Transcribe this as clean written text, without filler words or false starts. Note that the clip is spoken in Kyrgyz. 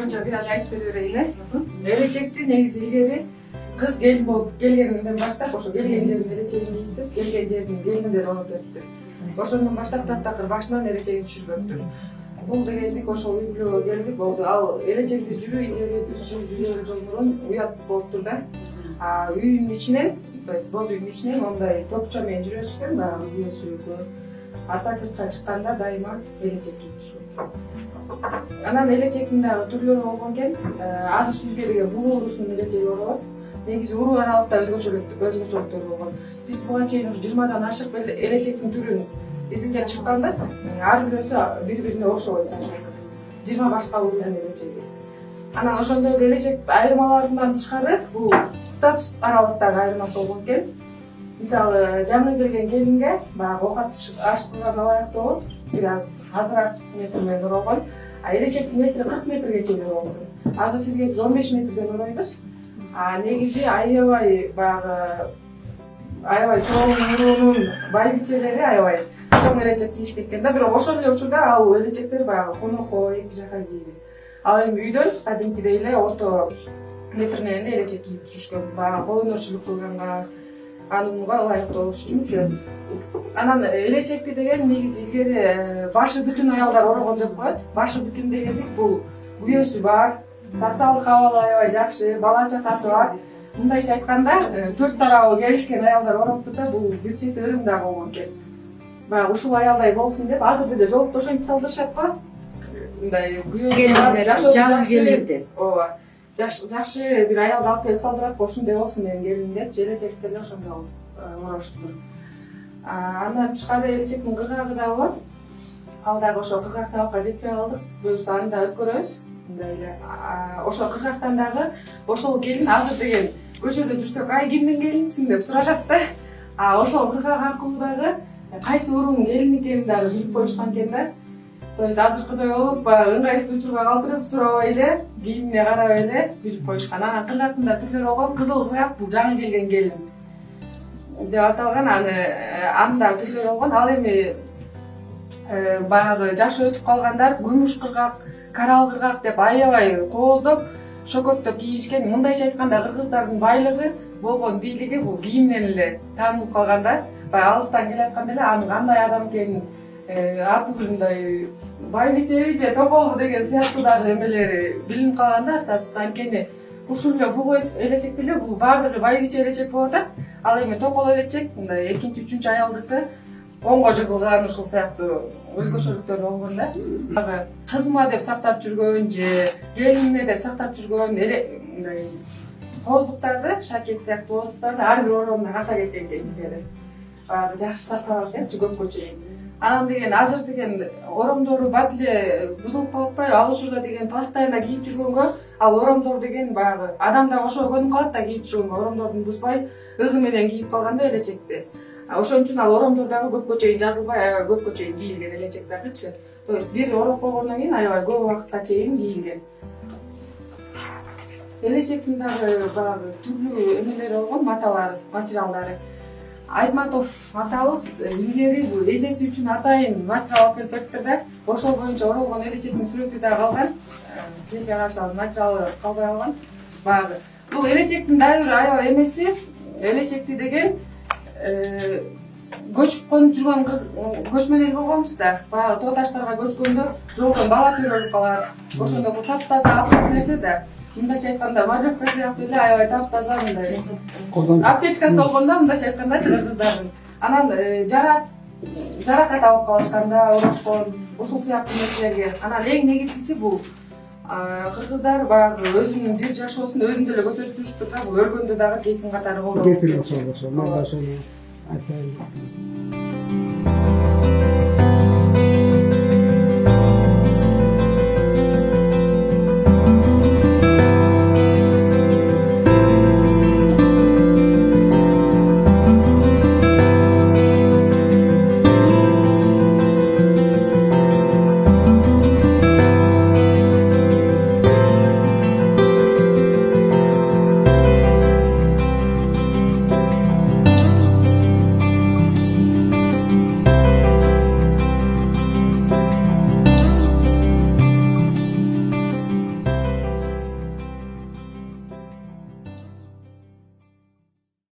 боюнча бир аз айтып берейин эле. Элечекти негизи илгери кыз келин болуп келгенинден баштап ошо келген жерин элечегин кийиптир, келген жерин келиндер оротуптур. Ошондон баштап таптакыр башынан элечегин түшүрбөптүр. Бул дегенdik ошол үй бүлөгө келдик болду. Ал элечексиз жүрүү илгери 100 жыл мурун уят болуптур да. Үйдүн ичинен, то есть боз үйдүн ичинен мондай топча менен жүрөшкөн, баягы күйөөсү. Ата сыртка чыкканда дайыма элечек кийип түшкөн. Анан элечектин дагы түрлөрү болгон экен. Азыр сизге деген бул уруусунун элечеги болот. Негизи уруу аралыкта өзгөчөлүктөр болгон. Биз буга чейин ушу 20дан ашык элечектин түрүн изилдеп чыкканбыз. Ар бирөөсү бири-бирине окшобойт. 20 башка уруунун элечеги. Анан ошондой элечек айырмаларынан тышкары бул статус аралыктагы айырмасы болгон экен. Мисалы, жаңы келген келинге баягы оокат ашкыган алаяк болуп, бир аз азыраак метр менен оролгон. Элечектин метри 40 метрге чейин оролгонбуз. Азыр сизге 15 метрден оройбуз. Негизи аябай баягы чоң уруунун байбичелери аябай чоң элечек кийишкен экен да. Бирок ошол эле учурда ал элечектер баягы конокко эки жака кийди. Ал эми үйдөн кадимкидей эле орто метр менен элечек кийип жүрүшкөн. Баягы кол өнөрчүлүк кылганга, анунга ылайыктуу болуш үчүнчү. Анан элечекти деген негизи илгери башы бүтүн аялдар орогон деп коет. Башы бүтүн дегенdik бул күйөөсү бар, социалдык абалы аябай жакшы, бала чакасы бар. Мындайча айтканда, 4 тарабы келишкен аялдар ороптур да, бул бир чети ырым да болгон экен. Баягы ушул аялдай болсун деп, азыр деле жолукта ошентип салдырышат го. Мындай күйөөсү бар, жаңы келинди. Ооба. Жакшы бир аялды алып келип салдырат, ошондой болсун менин келиним деп, элечекти деле ошондой ороштур. Андан тышкары элечектин кыргагы да бар. Ал дагы ошо кыргак сабакка жетпей калдык. Буюрса аны да өткөрөбүз. Мындай эле. Ошо кыргактан дагы ошол келин азыр деген көчөдө жүрсөк, ай кимдин келинисиң деп сурашат да. Ошол кыргак аркылуу дагы кайсы уруунун келини экенин дагы билип коюшкан экен да. То есть азыркыдай болуп, ыңгайсыз учурга калтырып сурабай эле, кийимине карабай эле билип коюшкан. Анан кыргактын да түрлөрү болгон. Кызыл кыргак бул жаңы келген келин деп аталган. Анын дагы түрлөрү болгон. Ал эми баягы жашы өтүп калгандар күмүш кыргак, карал кыргак деп аябай кооздоп, шөкөттөп кийишкен. Мындайча айтканда кыргыздардын байлыгы болгон бийлиги бул кийимден эле таанылып калган да. Баягы алыстан келатканда эле анын кандай адам экенин аты мындай байбичеби же токолбу деген сыяктуу дагы эмелери билинип калган да, статус. Анткени ушул эле бул элечек эле бул баардыгы байбиче элечек болуп атат. Ал эми токол элечек мындай экинчи, үчүнчү аялдыкы онго жыгылган ушул сыяктуу өзгөчөлүктөр болгон да. Дагы кызыма деп сактап жүргөн же келиниме деп сактап жүргөн мындай кооздуктарды, шакек сыяктуу кооздуктарды ар бир ороомуна ката кеткен экен. Баягы жакшы сакталат экен көпкө чейин. Анан деген азыр деген оромдору бат эле бузулуп калып атпайбы? Ал учурда деген постоянно кийип жүргөнгө, ал оромдор деген баягы адам да ошого көнүп калат да кийип жүргөнгө, оромдордун бузбай ыгы менен кийип калганда элечекти. Ошон үчүн ал оромдор дагы көпкө чейин жазылбай, аябай көпкө чейин кийилген элечек дагычы. То есть бир ороп болгондон кийин аябай көп убакытка чейин кийилген. Элечектин дагы баягы түрлүү эмелери болгон, маталары, материалдары. Айтматов атабыз илгери бул эжеси үчүн атайын материал алып келип бериптир да. Ошол боюнча оролгон элечектин сүрөтү да калган. Тилге каршы материалы калбай калган. Баягы бул элечектин дагы бир аябай эмеси, элечекти деген көчүп конуп жүргөн көчмөн эл болгонбуз да. Баягы тоо таштарга көчкөндө жолдон бала төрөлүп калат. Ошондо бул таптаза апыл нерсе да. Мындайча айтканда морковка сыяктуу эле аябай таптаза мындай. Аптечкасы болгондо мындайча айткандачы кыргыздардын. Анан жаракат алып калышканда орошкон, ушул сыяктуу нерселерге. Анан эң негизгиси бул кыргыздар баягы өзүнүн бир жашоосун өзүндө эле көтөрүп жүрүштүр да. Бул өргөндө дагы кейпин катары колдонуп. Кейпин ошол, мен да ошону айтайын.